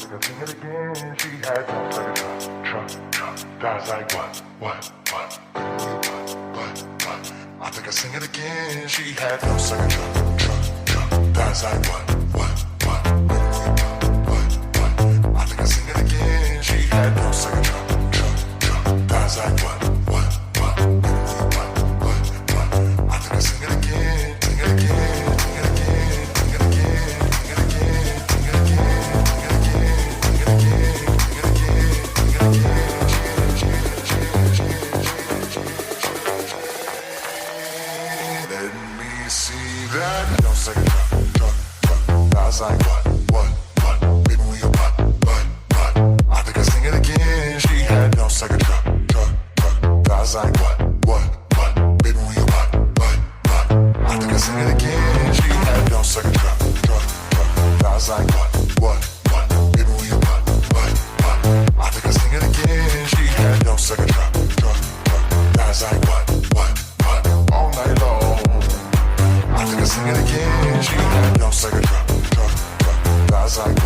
I sing it again, she had no second thought. That's like what? I think I sing it again, she had no second thought. That's like what? I think I sing it again, she had no second thought. That's like what? I think I sing it again, sing it again, sing it again, sing it again, sing it again, sing it again, sing it again, sing it again, sing it again. Let me see that. Don't second drop. That's like what? Baby, when you what? I think I sing it again. She had no second drop. That's like what? Baby, when you what? I think I sing it again. She had no second drop. That's like what? Baby, when you what? I think I sing it again. She had no second drop. That's like what? All night long. I think I sing it again. She had no second drop. That's like